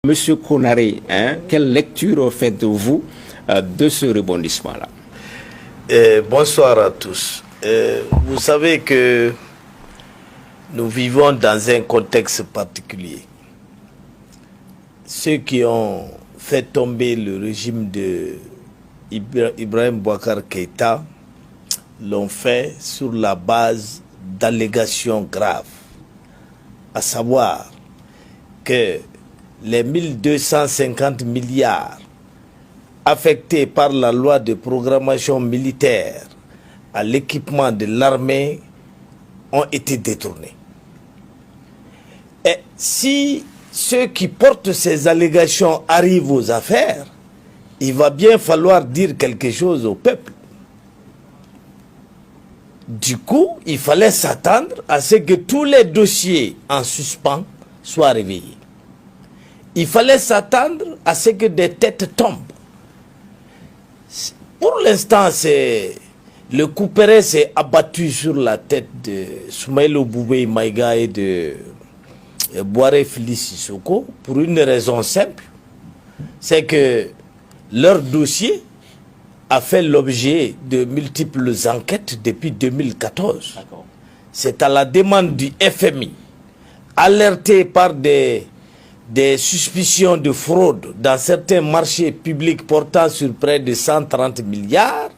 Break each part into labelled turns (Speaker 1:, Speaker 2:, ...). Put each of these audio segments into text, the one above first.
Speaker 1: Monsieur Konaré, quelle lecture faites-vous de ce rebondissement-là?
Speaker 2: Bonsoir à tous. Vous savez que nous vivons dans un contexte particulier. Ceux qui ont fait tomber le régime de Ibrahim Boubacar Keïta l'ont fait sur la base d'allégations graves, à savoir que les 1250 milliards affectés par la loi de programmation militaire à l'équipement de l'armée ont été détournés. Et si ceux qui portent ces allégations arrivent aux affaires, il va bien falloir dire quelque chose au peuple. Du coup, il fallait s'attendre à ce que tous les dossiers en suspens soient réveillés. Il fallait s'attendre à ce que des têtes tombent. Pour l'instant, le couperet s'est abattu sur la tête de Soumaïla Boubèye Maïga et de Boiré Fili Sissoko pour une raison simple, c'est que leur dossier a fait l'objet de multiples enquêtes depuis 2014. C'est à la demande du FMI, alerté par des suspicions de fraude dans certains marchés publics portant sur près de 130 milliards,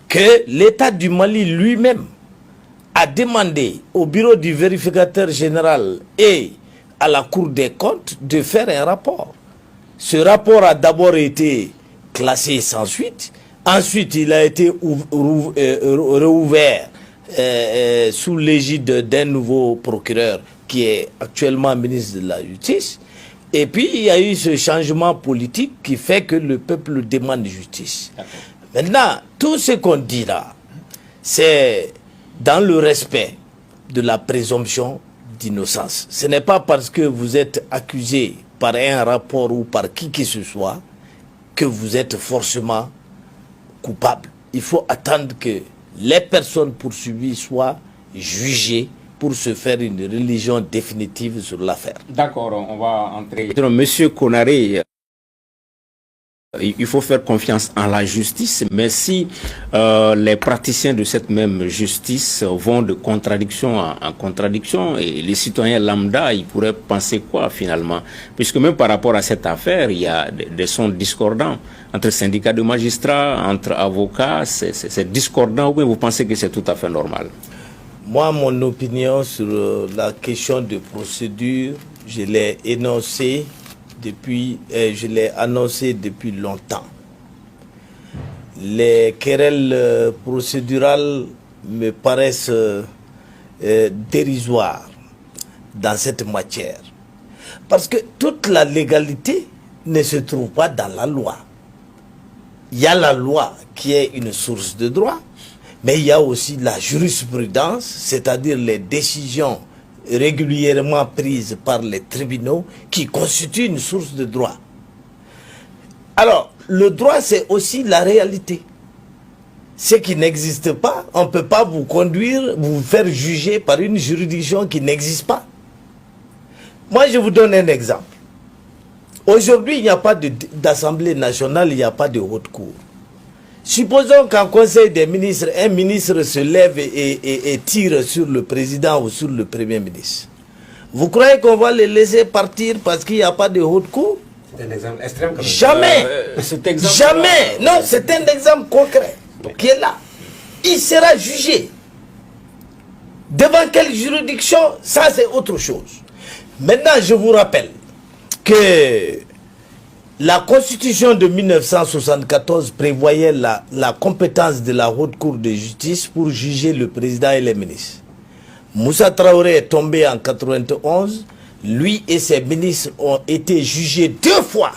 Speaker 2: que l'État du Mali lui-même a demandé au bureau du vérificateur général et à la Cour des comptes de faire un rapport. Ce rapport a d'abord été classé sans suite, ensuite il a été rouvert sous l'égide d'un nouveau procureur qui est actuellement ministre de la Justice. Et puis, il y a eu ce changement politique qui fait que le peuple demande justice. Maintenant, tout ce qu'on dit là, c'est dans le respect de la présomption d'innocence. Ce n'est pas parce que vous êtes accusé par un rapport ou par qui que ce soit que vous êtes forcément coupable. Il faut attendre que les personnes poursuivies soient jugées pour se faire une religion définitive sur l'affaire.
Speaker 1: D'accord, on va entrer. Monsieur Konaré, il faut faire confiance en la justice, mais si les praticiens de cette même justice vont de contradiction en contradiction, et les citoyens lambda, ils pourraient penser quoi finalement? Puisque même par rapport à cette affaire, il y a des sons discordants entre syndicats de magistrats, entre avocats, c'est discordant, ou bien vous pensez que c'est tout à fait normal?
Speaker 2: Moi, mon opinion sur la question de procédure, je l'ai énoncée annoncé depuis longtemps. Les querelles procédurales me paraissent dérisoires dans cette matière. Parce que toute la légalité ne se trouve pas dans la loi. Il y a la loi qui est une source de droit, mais il y a aussi la jurisprudence, c'est-à-dire les décisions régulièrement prises par les tribunaux qui constituent une source de droit. Alors, le droit, c'est aussi la réalité. Ce qui n'existe pas, on ne peut pas vous conduire, vous faire juger par une juridiction qui n'existe pas. Moi, je vous donne un exemple. Aujourd'hui, il n'y a pas d'Assemblée nationale, il n'y a pas de haute cour. Supposons qu'en Conseil des ministres, un ministre se lève et tire sur le président ou sur le premier ministre. Vous croyez qu'on va les laisser partir parce qu'il n'y a pas de haute cour?
Speaker 1: C'est un exemple extrême.
Speaker 2: Jamais. Jamais. Non, c'est un exemple concret qui est là. Il sera jugé. Devant quelle juridiction? Ça, c'est autre chose. Maintenant, je vous rappelle que la Constitution de 1974 prévoyait la compétence de la Haute Cour de justice pour juger le président et les ministres. Moussa Traoré est tombé en 1991. Lui et ses ministres ont été jugés 2 fois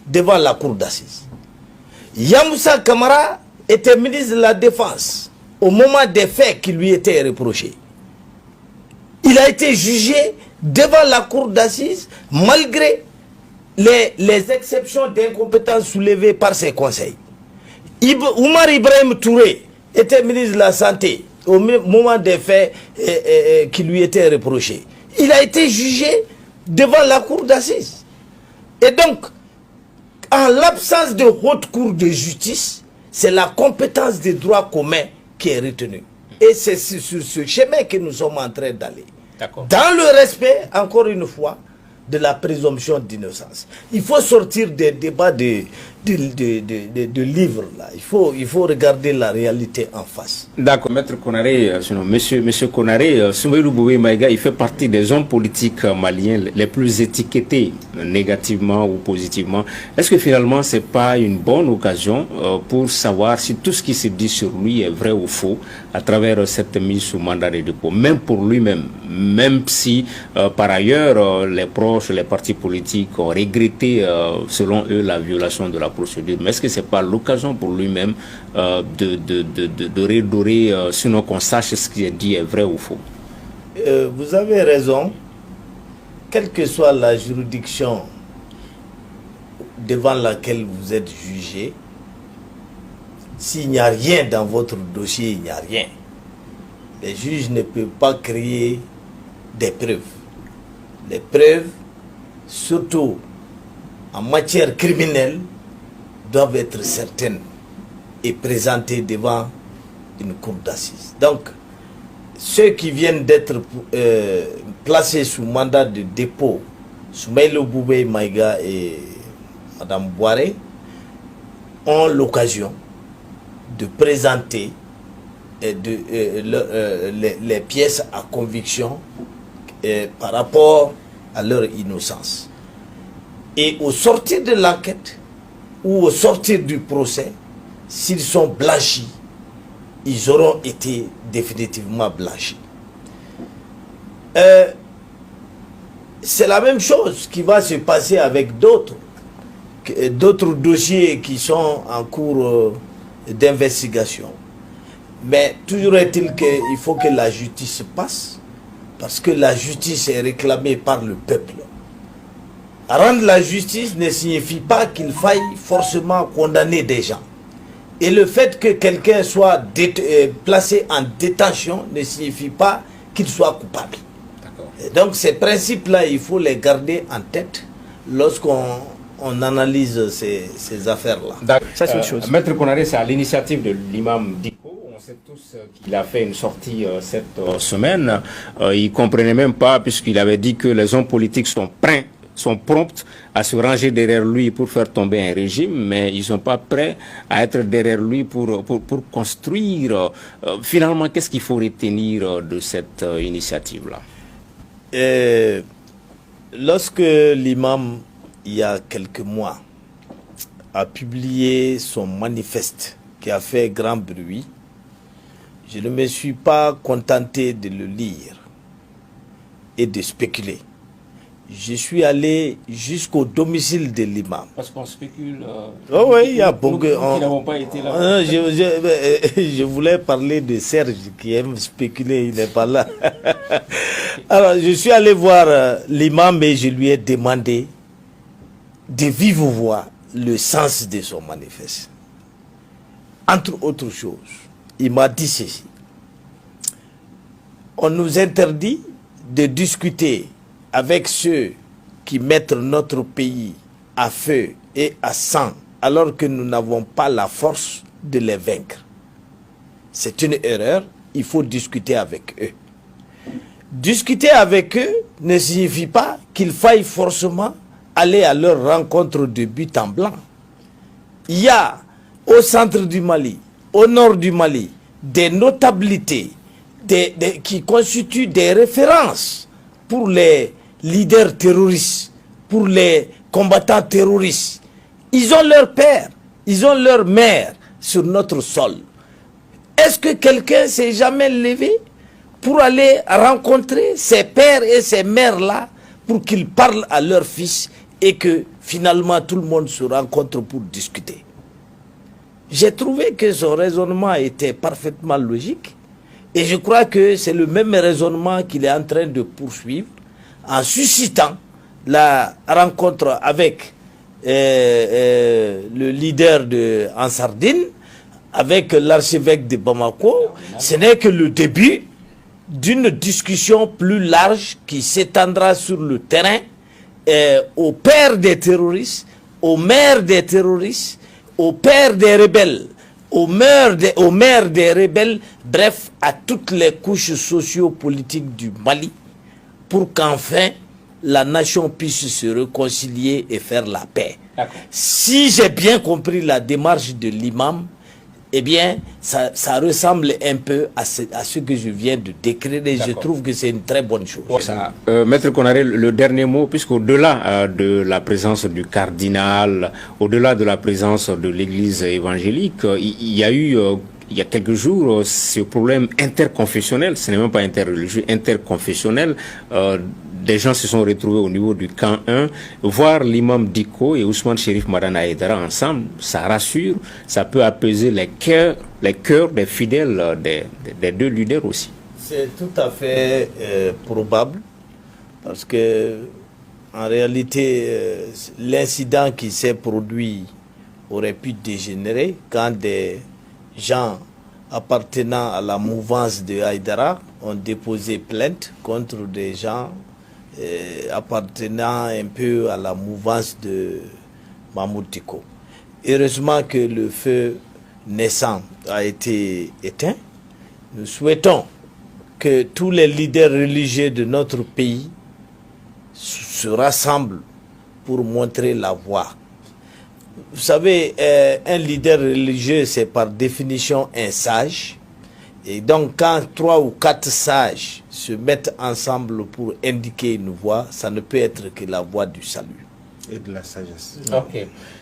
Speaker 2: devant la Cour d'assises. Yamoussa Kamara était ministre de la Défense au moment des faits qui lui étaient reprochés. Il a été jugé devant la Cour d'assises malgré les exceptions d'incompétence soulevées par ses conseils. Oumar Ibrahim Touré était ministre de la Santé au moment des faits qui lui étaient reprochés. Il a été jugé devant la Cour d'assises. Et donc, en l'absence de haute cour de justice, c'est la compétence des droits communs qui est retenue. Et c'est sur ce chemin que nous sommes en train d'aller. Dans le respect, encore une fois, de la présomption d'innocence. Il faut sortir des débats de livres là. Il faut regarder la réalité en face.
Speaker 1: D'accord, Maître Konaré, Monsieur Konaré, Soumaïlou Boué Maïga, il fait partie des hommes politiques maliens les plus étiquetés négativement ou positivement. Est-ce que finalement c'est pas une bonne occasion pour savoir si tout ce qui se dit sur lui est vrai ou faux à travers cette mise sous mandat de dépôt, même pour lui-même, même si par ailleurs les proches, les partis politiques ont regretté selon eux la violation de la procédure. Mais est-ce que c'est pas l'occasion pour lui-même de redorer, sinon qu'on sache ce qui est dit est vrai ou faux?
Speaker 2: Vous avez raison. Quelle que soit la juridiction devant laquelle vous êtes jugé, s'il n'y a rien dans votre dossier, il n'y a rien. Les juges ne peuvent pas créer des preuves. Les preuves, surtout en matière criminelle, doivent être certaines et présentées devant une cour d'assises. Donc, ceux qui viennent d'être placés sous mandat de dépôt, Soumaïlou Boué Maïga et Madame Boiré, ont l'occasion de présenter les pièces à conviction par rapport à leur innocence. Et au sortir de l'enquête ou au sortir du procès, s'ils sont blanchis, ils auront été définitivement blanchis. C'est la même chose qui va se passer avec d'autres dossiers qui sont en cours d'investigation. Mais toujours est-il qu'il faut que la justice passe, parce que la justice est réclamée par le peuple. Rendre la justice ne signifie pas qu'il faille forcément condamner des gens. Et le fait que quelqu'un soit placé en détention ne signifie pas qu'il soit coupable. Et donc ces principes-là, il faut les garder en tête lorsqu'on analyse ces affaires-là.
Speaker 1: Ça, c'est une chose. Maître Konaré, c'est à l'initiative de l'imam Diko. On sait tous qu'il a fait une sortie cette semaine. Il ne comprenait même pas, puisqu'il avait dit que les hommes politiques sont prompts à se ranger derrière lui pour faire tomber un régime, mais ils ne sont pas prêts à être derrière lui pour construire. Finalement, qu'est-ce qu'il faut retenir de cette initiative-là?
Speaker 2: Lorsque l'imam, il y a quelques mois, a publié son manifeste qui a fait grand bruit, je ne me suis pas contenté de le lire et de spéculer. Je suis allé jusqu'au domicile de l'imam.
Speaker 1: Parce qu'on spécule.
Speaker 2: Oh oui, il y a beaucoup.
Speaker 1: Qui n'avons pas été là.
Speaker 2: Je voulais parler de Serge qui aime spéculer, il n'est pas là. Alors, je suis allé voir l'imam et je lui ai demandé de vive voix le sens de son manifeste. Entre autres choses, il m'a dit ceci. On nous interdit de discuter avec ceux qui mettent notre pays à feu et à sang, alors que nous n'avons pas la force de les vaincre. C'est une erreur, il faut discuter avec eux. Discuter avec eux ne signifie pas qu'il faille forcément aller à leur rencontre de but en blanc. Il y a au centre du Mali, au nord du Mali, des notabilités qui constituent des références pour les leaders terroristes, pour les combattants terroristes. Ils ont leur père, ils ont leur mère sur notre sol. Est-ce que quelqu'un s'est jamais levé pour aller rencontrer ces pères et ces mères-là pour qu'ils parlent à leurs fils et que finalement tout le monde se rencontre pour discuter? J'ai trouvé que son raisonnement était parfaitement logique et je crois que c'est le même raisonnement qu'il est en train de poursuivre en suscitant la rencontre avec le leader de Ansardine, avec l'archevêque de Bamako. Ce n'est que le début d'une discussion plus large qui s'étendra sur le terrain au père des terroristes, au maire des terroristes, au père des rebelles, au maire des rebelles, bref, à toutes les couches socio-politiques du Mali, pour qu'enfin la nation puisse se réconcilier et faire la paix. Si j'ai bien compris la démarche de l'imam, eh bien, ça ressemble un peu à ce que je viens de décrire et je trouve que c'est une très bonne chose.
Speaker 1: Maître Konaré, le dernier mot, puisqu'au-delà de la présence du cardinal, au-delà de la présence de l'église évangélique, il y a eu, il y a quelques jours, ce problème interconfessionnel, ce n'est même pas interreligieux, interconfessionnel. Des gens se sont retrouvés au niveau du camp 1, voir l'imam Diko et Ousmane Chérif Madana Aïdara ensemble, ça rassure, ça peut apaiser les cœurs des fidèles des deux leaders aussi.
Speaker 2: C'est tout à fait probable, parce que en réalité, l'incident qui s'est produit aurait pu dégénérer quand des gens appartenant à la mouvance de Aïdara ont déposé plainte contre des gens appartenant un peu à la mouvance de Mahmoud Diko. Heureusement que le feu naissant a été éteint. Nous souhaitons que tous les leaders religieux de notre pays se rassemblent pour montrer la voie. Vous savez, un leader religieux, c'est par définition un sage. Et donc, quand 3 ou 4 sages se mettent ensemble pour indiquer une voie, ça ne peut être que la voie du salut.
Speaker 3: Et de la sagesse.
Speaker 1: Ok.